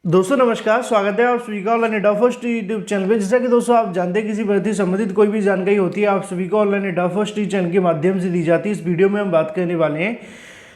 दोस्तों नमस्कार, स्वागत है आप सभी का ऑनलाइन एडा फर्स्ट यूट्यूब चैनल पे। जैसा कि दोस्तों आप जानते हैं, किसी भर्ती संबंधित कोई भी जानकारी होती है आप सभी को ऑनलाइन एडा फर्स्ट चैनल के माध्यम से दी जाती है। इस वीडियो में हम बात करने वाले हैं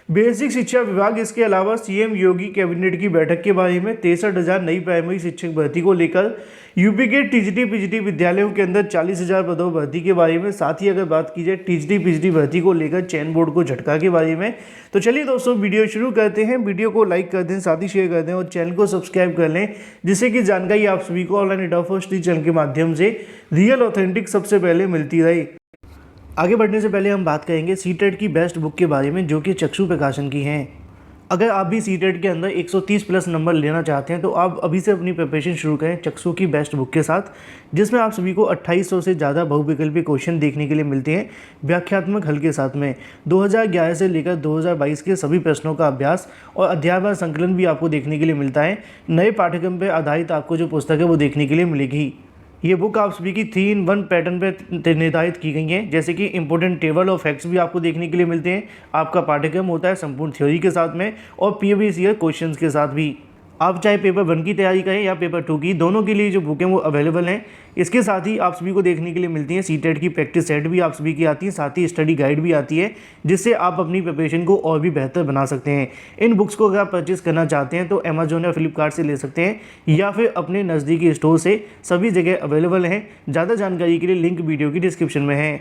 बेसिक शिक्षा विभाग, इसके अलावा सीएम योगी कैबिनेट की बैठक के बारे में 63,000 नई प्राइमरी शिक्षक भर्ती को लेकर, यूपी के टीजीटी पीजीटी विद्यालयों के अंदर 40,000 पदों भर्ती के बारे में, साथ ही अगर बात की जाए टीजीटी पीजीटी भर्ती को लेकर चयन बोर्ड को झटका के बारे में। तो चलिए दोस्तों वीडियो शुरू करते हैं। वीडियो को लाइक कर दें, साथ ही शेयर कर दें और चैनल को सब्सक्राइब कर लें, जिससे कि जानकारी आप सभी को ऑनलाइन एडा फर्स्ट चैनल के माध्यम से रियल ऑथेंटिक सबसे पहले मिलती रहे। आगे बढ़ने से पहले हम बात करेंगे सीटेट की बेस्ट बुक के बारे में, जो कि चक्षु प्रकाशन की हैं। अगर आप भी सीटेट के अंदर 130 प्लस नंबर लेना चाहते हैं तो आप अभी से अपनी प्रिपरेशन शुरू करें चक्षु की बेस्ट बुक के साथ, जिसमें आप सभी को 2800 से ज़्यादा बहुविकल्पी क्वेश्चन देखने के लिए मिलते हैं व्याख्यात्मक हल के साथ में। 2011 से लेकर 2022 के सभी प्रश्नों का अभ्यास और अध्यायवार संकलन भी आपको देखने के लिए मिलता है। नए पाठ्यक्रम पर आधारित आपको जो पुस्तक है वो देखने के लिए मिलेगी। ये बुक आप सभी की 3-in-1 पैटर्न पे निर्धारित की गई है, जैसे कि इंपॉर्टेंट टेबल और फैक्ट्स भी आपको देखने के लिए मिलते हैं। आपका पाठ्यक्रम होता है संपूर्ण थ्योरी के साथ में और प्रीवियस ईयर क्वेश्चंस के साथ भी। आप चाहे पेपर 1 की तैयारी करें या पेपर 2 की, दोनों के लिए जो बुक है वो अवेलेबल हैं। इसके साथ ही आप सभी को देखने के लिए मिलती है सीटेट की प्रैक्टिस सेट भी आप सभी की आती है, साथ ही स्टडी गाइड भी आती है, जिससे आप अपनी प्रिपरेशन को और भी बेहतर बना सकते हैं। इन बुक्स को अगर आप परचेज करना चाहते हैं तो अमेजोन या फ्लिपकार्ट से ले सकते हैं, या फिर अपने नज़दीकी स्टोर से, सभी जगह अवेलेबल हैं। ज़्यादा जानकारी के लिए लिंक वीडियो की डिस्क्रिप्शन में है।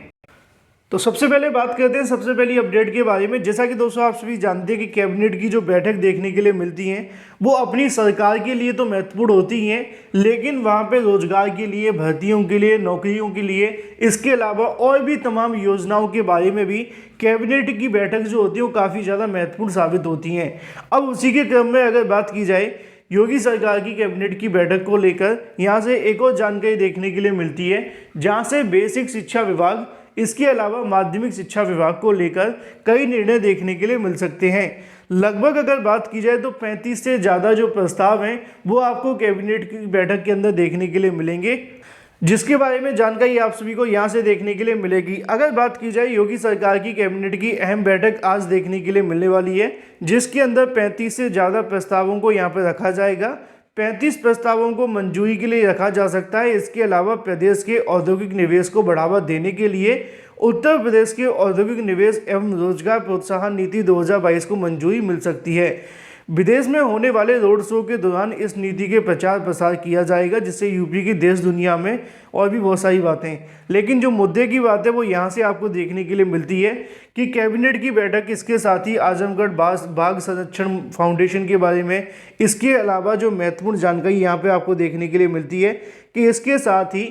तो सबसे पहले बात करते हैं सबसे पहली अपडेट के बारे में। जैसा कि दोस्तों आप सभी जानते हैं कि कैबिनेट की जो बैठक देखने के लिए मिलती हैं वो अपनी सरकार के लिए तो महत्वपूर्ण होती हैं, लेकिन वहाँ पे रोजगार के लिए, भर्तियों के लिए, नौकरियों के लिए, इसके अलावा और भी तमाम योजनाओं के बारे में भी कैबिनेट की बैठक जो होती है वो काफ़ी ज़्यादा महत्वपूर्ण साबित होती हैं। अब उसी के क्रम में अगर बात की जाए योगी सरकार की कैबिनेट की बैठक को लेकर, यहाँ से एक और जानकारी देखने के लिए मिलती है, जहाँ से बेसिक शिक्षा विभाग, इसके अलावा माध्यमिक शिक्षा विभाग को लेकर कई निर्णय देखने के लिए मिल सकते हैं। लगभग अगर बात की जाए तो 35 से ज़्यादा जो प्रस्ताव हैं वो आपको कैबिनेट की बैठक के अंदर देखने के लिए मिलेंगे, जिसके बारे में जानकारी आप सभी को यहाँ से देखने के लिए मिलेगी। अगर बात की जाए योगी सरकार की कैबिनेट की अहम बैठक आज देखने के लिए मिलने वाली है, जिसके अंदर 35 से ज़्यादा प्रस्तावों को यहाँ पर रखा जाएगा। 35 प्रस्तावों को मंजूरी के लिए रखा जा सकता है। इसके अलावा प्रदेश के औद्योगिक निवेश को बढ़ावा देने के लिए उत्तर प्रदेश के औद्योगिक निवेश एवं रोजगार प्रोत्साहन नीति 2022 को मंजूरी मिल सकती है। विदेश में होने वाले रोड शो के दौरान इस नीति के प्रचार प्रसार किया जाएगा, जिससे यूपी की देश दुनिया में और भी बहुत सारी बातें। लेकिन जो मुद्दे की बात है वो यहाँ से आपको देखने के लिए मिलती है कि कैबिनेट की बैठक, इसके साथ ही आजमगढ़ बाघ संरक्षण फाउंडेशन के बारे में, इसके अलावा जो महत्वपूर्ण जानकारी यहाँ पे आपको देखने के लिए मिलती है कि इसके साथ ही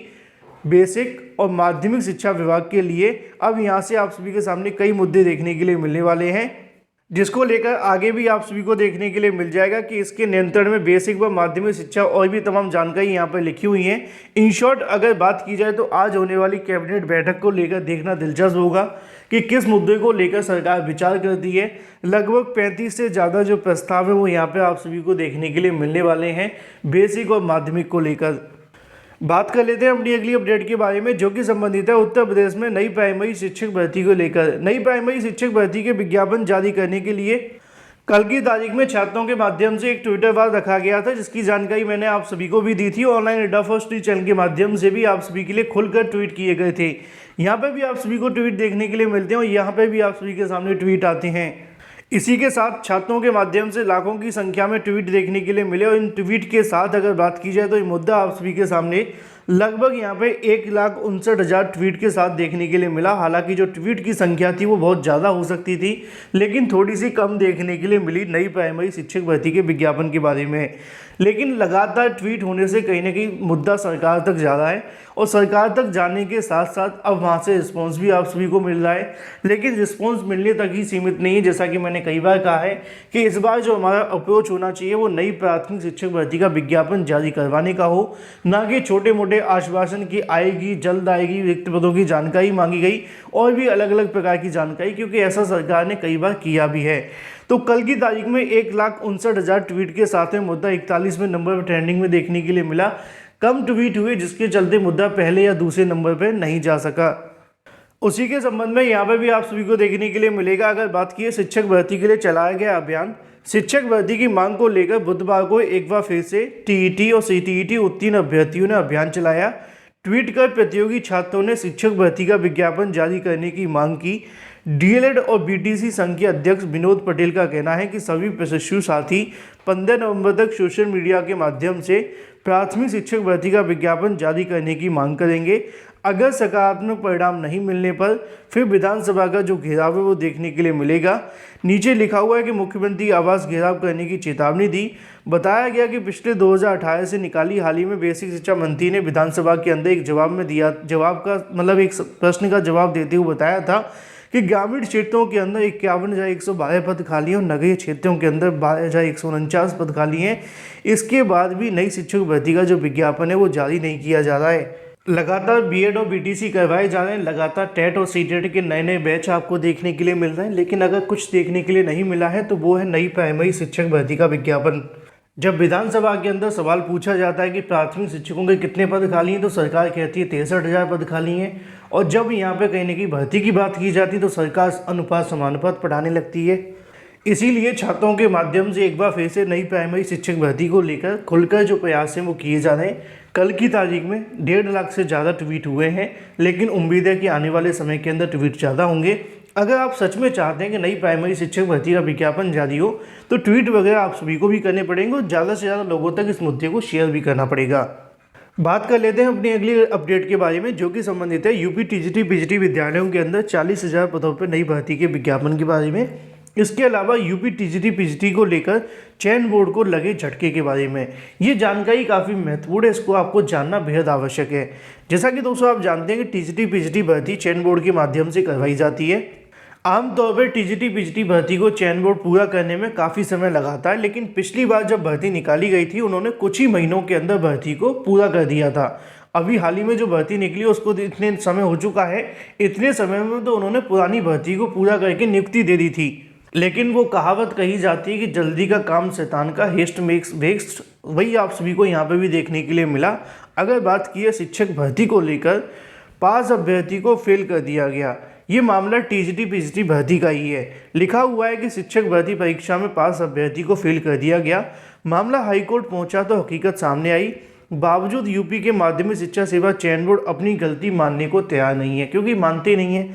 बेसिक और माध्यमिक शिक्षा विभाग के लिए अब यहाँ से आप सभी के सामने कई मुद्दे देखने के लिए मिलने वाले हैं, जिसको लेकर आगे भी आप सभी को देखने के लिए मिल जाएगा कि इसके नियंत्रण में बेसिक व माध्यमिक शिक्षा और भी तमाम जानकारी यहाँ पर लिखी हुई है। इन शॉर्ट अगर बात की जाए तो आज होने वाली कैबिनेट बैठक को लेकर देखना दिलचस्प होगा कि किस मुद्दे को लेकर सरकार विचार करती है। लगभग 35 से ज़्यादा जो प्रस्ताव है वो यहाँ पर आप सभी को देखने के लिए मिलने वाले हैं बेसिक और माध्यमिक को लेकर। बात कर लेते हैं अपनी अगली अपडेट के बारे में, जो कि संबंधित है उत्तर प्रदेश में नई प्राइमरी शिक्षक भर्ती को लेकर। नई प्राइमरी शिक्षक भर्ती के विज्ञापन जारी करने के लिए कल की तारीख में छात्रों के माध्यम से एक ट्विटर वार रखा गया था, जिसकी जानकारी मैंने आप सभी को भी दी थी। ऑनलाइन एडा फर्स्ट चैनल के माध्यम से भी आप सभी के लिए खुलकर ट्वीट किए गए थे। यहाँ पर भी आप सभी को ट्वीट देखने के लिए मिलते हैं और यहाँ पर भी आप सभी के सामने ट्वीट आते हैं। इसी के साथ छात्रों के माध्यम से लाखों की संख्या में ट्वीट देखने के लिए मिले और इन ट्वीट के साथ अगर बात की जाए तो ये मुद्दा आप सभी के सामने लगभग यहाँ पे 1,59,000 ट्वीट के साथ देखने के लिए मिला। हालांकि जो ट्वीट की संख्या थी वो बहुत ज़्यादा हो सकती थी, लेकिन थोड़ी सी कम देखने के लिए मिली नई प्राइमरी शिक्षक भर्ती के विज्ञापन के बारे में। लेकिन लगातार ट्वीट होने से कहीं ना कहीं मुद्दा सरकार तक जा रहा है और सरकार तक जाने के साथ साथ अब वहाँ से रिस्पॉन्स भी आप सभी को मिल रहा है। लेकिन रिस्पॉन्स मिलने तक ही सीमित नहीं है। जैसा कि मैंने कई बार कहा है कि इस बार जो हमारा अप्रोच होना चाहिए वो नई प्राथमिक शिक्षक भर्ती का विज्ञापन जारी करवाने का हो, ना कि छोटे मोटे आश्वासन की आएगी, जल्द आएगी, रिक्त पदों की जानकारी मांगी गई और भी अलग अलग प्रकार की जानकारी, क्योंकि ऐसा सरकार ने कई बार किया भी है। तो कल की तारीख में 1,59,000 ट्वीट के साथ में मुद्दा 41वें नंबर पर ट्रेंडिंग में देखने के लिए मिला। कम ट्वीट हुए, जिसके चलते मुद्दा पहले या दूसरे नंबर पर नहीं जा सका। उसी के संबंध में यहाँ पर भी आप सभी को देखने के लिए मिलेगा। अगर बात की शिक्षक भर्ती के लिए चलाया गया अभियान, शिक्षक भर्ती की मांग को लेकर बुधवार को एक बार फिर से टीईटी और सीटीईटी उत्तीर्ण अभ्यर्थियों ने अभियान चलाया। ट्वीट कर प्रतियोगी छात्रों ने शिक्षक भर्ती का विज्ञापन जारी करने की मांग की। डीएलएड और बीटीसी संघ के अध्यक्ष विनोद पटेल का कहना है कि सभी प्रशिक्षु साथी 15 नवंबर तक सोशल मीडिया के माध्यम से प्राथमिक शिक्षक भर्ती का विज्ञापन जारी करने की मांग करेंगे। अगर सकारात्मक परिणाम नहीं मिलने पर फिर विधानसभा का जो घेराव है वो देखने के लिए मिलेगा। नीचे लिखा हुआ है कि मुख्यमंत्री आवास घेराव करने की चेतावनी दी। बताया गया कि पिछले 2018 से निकाली हाल ही में बेसिक शिक्षा मंत्री ने विधानसभा के अंदर एक जवाब में दिया, जवाब का मतलब एक प्रश्न का जवाब देते हुए बताया था कि ग्रामीण क्षेत्रों के अंदर 51,112 पद खाली हैं और नगरीय क्षेत्रों के अंदर 12,149 पद खाली हैं। इसके बाद भी नई शिक्षक भर्ती का जो विज्ञापन है वो जारी नहीं किया जा रहा है। लगातार बीएड और बीटीसी करवाए जा रहे हैं, लगातार टेट और सीटेट के नए नए बैच आपको देखने के लिए मिल रहे हैं, लेकिन अगर कुछ देखने के लिए नहीं मिला है तो वो है नई प्राइमरी शिक्षक भर्ती का विज्ञापन। जब विधानसभा के अंदर सवाल पूछा जाता है कि प्राथमिक शिक्षकों के कितने पद खाली हैं तो सरकार कहती है 63,000 पद खाली हैं, और जब यहाँ पे कहीं ना कहीं भर्ती की बात की जाती है तो सरकार अनुपात समानुपात पढ़ाने लगती है। इसीलिए छात्रों के माध्यम से एक बार फिर से नई प्राइमरी शिक्षक भर्ती को लेकर खुलकर जो प्रयास हैं वो किए जा रहे हैं। कल की तारीख में 1.5 लाख से ज़्यादा ट्वीट हुए हैं, लेकिन उम्मीद है कि आने वाले समय के अंदर ट्वीट ज़्यादा होंगे। अगर आप सच में चाहते हैं कि नई प्राइमरी शिक्षक भर्ती का विज्ञापन जारी हो तो ट्वीट वगैरह आप सभी को भी करने पड़ेंगे और ज़्यादा से ज़्यादा लोगों तक इस मुद्दे को शेयर भी करना पड़ेगा। बात कर लेते हैं अपनी अगली अपडेट के बारे में, जो कि संबंधित है यूपी टीजीटी पीजीटी विद्यालयों के अंदर 40,000 पदों पर नई भर्ती के विज्ञापन के बारे में। इसके अलावा यूपी टीजीटी पीजीटी को लेकर चयन बोर्ड को लगे झटके के बारे में। ये जानकारी काफ़ी महत्वपूर्ण है, इसको आपको जानना बेहद आवश्यक है। जैसा कि दोस्तों आप जानते हैं कि टीजीटी पीजीटी भर्ती चयन बोर्ड के माध्यम से करवाई जाती है। आमतौर पर टीजीटी पीजीटी भर्ती को चयन बोर्ड पूरा करने में काफ़ी समय लगाता है, लेकिन पिछली बार जब भर्ती निकाली गई थी उन्होंने कुछ ही महीनों के अंदर भर्ती को पूरा कर दिया था। अभी हाल ही में जो भर्ती निकली उसको इतने समय हो चुका है, इतने समय में तो उन्होंने पुरानी भर्ती को पूरा करके नियुक्ति दे दी थी। लेकिन वो कहावत कही जाती है कि जल्दी का काम शैतान का, हेस्ट मेक्स वेस्ट, वही आप सभी को यहाँ पे भी देखने के लिए मिला। अगर बात की है शिक्षक भर्ती को लेकर, पास अभ्यर्थी को फेल कर दिया गया। ये मामला टीजीटी पीजीटी भर्ती का ही है। लिखा हुआ है कि शिक्षक भर्ती परीक्षा में पास अभ्यर्थी को फेल कर दिया गया। मामला हाईकोर्ट पहुंचा तो हकीकत सामने आई। बावजूद यूपी के माध्यमिक शिक्षा सेवा चयन बोर्ड अपनी गलती मानने को तैयार नहीं है, क्योंकि मानते नहीं है।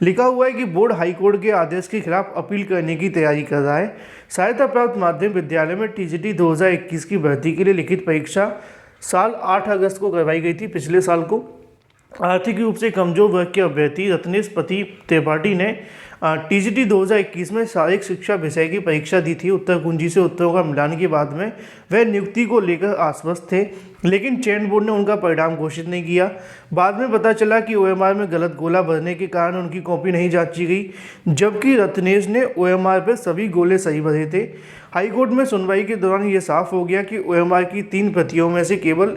लिखा हुआ है कि बोर्ड हाईकोर्ट के आदेश के खिलाफ अपील करने की तैयारी कर रहा है। सहायता प्राप्त माध्यमिक विद्यालय में टीजीटी 2021 की भर्ती के लिए लिखित परीक्षा साल 8 अगस्त को करवाई गई थी, पिछले साल को। आर्थिक रूप से कमजोर वर्ग के अभ्यर्थी रत्नेश पति त्रिपाठी ने टीजीटी 2021 में शारीरिक शिक्षा विषय की परीक्षा दी थी। उत्तर कुंजी से उत्तरों का मिलान के बाद में वह नियुक्ति को लेकर आश्वस्त थे, लेकिन चयन बोर्ड ने उनका परिणाम घोषित नहीं किया। बाद में पता चला कि ओएमआर में गलत गोला भरने के कारण उनकी कॉपी नहीं जांची गई, जबकि रत्नेश ने ओएमआर पर सभी गोले सही भरे थे। हाईकोर्ट में सुनवाई के दौरान ये साफ हो गया कि ओएमआर की 3 प्रतियों में से केवल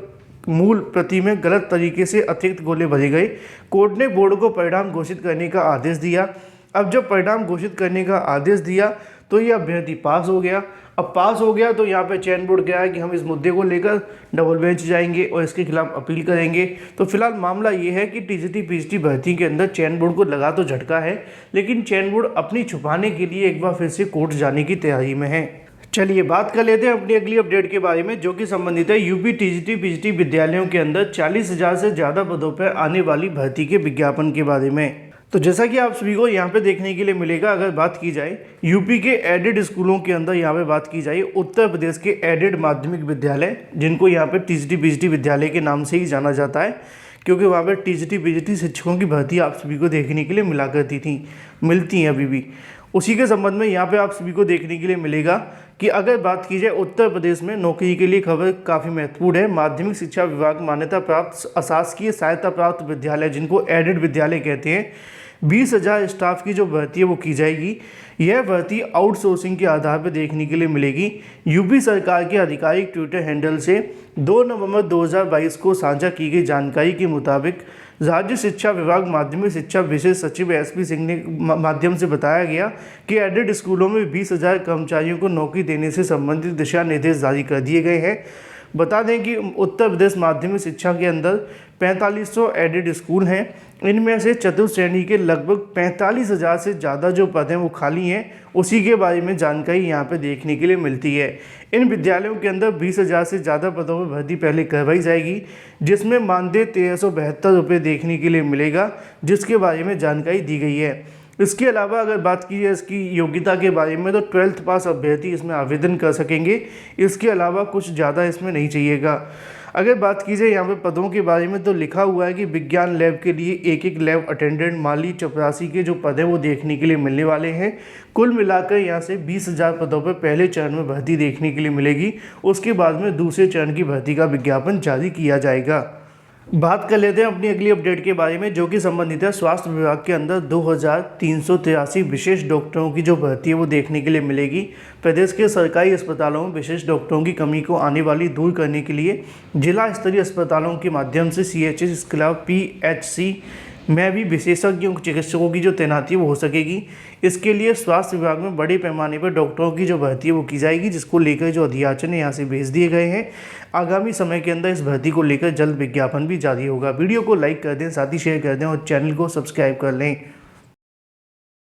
मूल प्रति में गलत तरीके से अतिरिक्त गोले भरे गए। कोर्ट ने बोर्ड को परिणाम घोषित करने का आदेश दिया। अब जब परिणाम घोषित करने का आदेश दिया तो ये अभ्यर्थी पास हो गया। अब पास हो गया तो यहाँ पे चयन बोर्ड कह रहा है कि हम इस मुद्दे को लेकर डबल बेंच जाएंगे और इसके खिलाफ अपील करेंगे। तो फिलहाल मामला ये है कि टीजीटी पीजीटी भर्ती के अंदर चयन बोर्ड को लगा तो झटका है, लेकिन चयन बोर्ड अपनी छुपाने के लिए एक बार फिर से कोर्ट जाने की तैयारी में है। चलिए बात कर लेते हैं अपनी अगली अपडेट के बारे में, जो कि संबंधित है यूपी टीजीटी पीजीटी विद्यालयों के अंदर 40,000 से ज़्यादा पदों पर आने वाली भर्ती के विज्ञापन के बारे में। तो जैसा कि आप सभी को यहाँ पे देखने के लिए मिलेगा, अगर बात की जाए यूपी के एडेड स्कूलों के अंदर, यहाँ पे बात की जाए उत्तर प्रदेश के एडेड माध्यमिक विद्यालय, जिनको यहाँ पे टीजीटी पीजीटी विद्यालय के नाम से ही जाना जाता है, क्योंकि वहाँ पर टीजीटी पीजीटी शिक्षकों की भर्ती आप सभी को देखने के लिए मिला करती थी, मिलती हैं अभी भी। उसी के संबंध में यहाँ पे आप सभी को देखने के लिए मिलेगा कि अगर बात की जाए उत्तर प्रदेश में नौकरी के लिए खबर काफ़ी महत्वपूर्ण है। माध्यमिक शिक्षा विभाग मान्यता प्राप्त अशासकीय सहायता प्राप्त विद्यालय, जिनको एडेड विद्यालय कहते हैं, 20,000 स्टाफ की जो भर्ती है वो की जाएगी। यह भर्ती आउटसोर्सिंग के आधार पर देखने के लिए मिलेगी। यूपी सरकार के आधिकारिक ट्विटर हैंडल से 2 नवंबर 2022 को साझा की गई जानकारी के मुताबिक राज्य शिक्षा विभाग माध्यमिक शिक्षा विशेष सचिव एसपी सिंह ने माध्यम से बताया गया कि एडेड स्कूलों में 20,000 कर्मचारियों को नौकरी देने से संबंधित दिशा निर्देश जारी कर दिए गए हैं। बता दें कि उत्तर प्रदेश माध्यमिक शिक्षा के अंदर 4500 एडेड स्कूल हैं। इनमें से चतुर्थ श्रेणी के लगभग 45,000 से ज़्यादा जो पद हैं वो खाली हैं। उसी के बारे में जानकारी यहाँ पे देखने के लिए मिलती है। इन विद्यालयों के अंदर 20,000 से ज़्यादा पदों में भर्ती पहले करवाई जाएगी, जिसमें मानदेय 1372 रुपये देखने के लिए मिलेगा, जिसके बारे में जानकारी दी गई है। इसके अलावा अगर बात की जाए इसकी योग्यता के बारे में, तो 12th पास अभ्यर्थी इसमें आवेदन कर सकेंगे। इसके अलावा कुछ ज़्यादा इसमें नहीं चाहिएगा। अगर बात की जाए यहाँ पे पदों के बारे में, तो लिखा हुआ है कि विज्ञान लैब के लिए एक लैब अटेंडेंट, माली, चपरासी के जो पद हैं वो देखने के लिए मिलने वाले हैं। कुल मिलाकर यहाँ से 20,000 पदों पर पहले चरण में भर्ती देखने के लिए मिलेगी। उसके बाद में दूसरे चरण की भर्ती का विज्ञापन जारी किया जाएगा। बात कर लेते हैं अपनी अगली अपडेट के बारे में, जो कि संबंधित है स्वास्थ्य विभाग के अंदर 2383 विशेष डॉक्टरों की जो भर्ती है वो देखने के लिए मिलेगी। प्रदेश के सरकारी अस्पतालों में विशेष डॉक्टरों की कमी को आने वाली दूर करने के लिए जिला स्तरीय अस्पतालों के माध्यम से CHS, इसके अलावा PHC में भी विशेषज्ञों चिकित्सकों की जो तैनाती वो हो सकेगी। इसके लिए स्वास्थ्य विभाग में बड़े पैमाने पर डॉक्टरों की जो भर्ती है वो की जाएगी, जिसको लेकर जो अधियाचन है यहाँ से भेज दिए गए हैं। आगामी समय के अंदर इस भर्ती को लेकर जल्द विज्ञापन भी जारी होगा। वीडियो को लाइक कर दें, साथ ही शेयर कर दें और चैनल को सब्सक्राइब कर लें।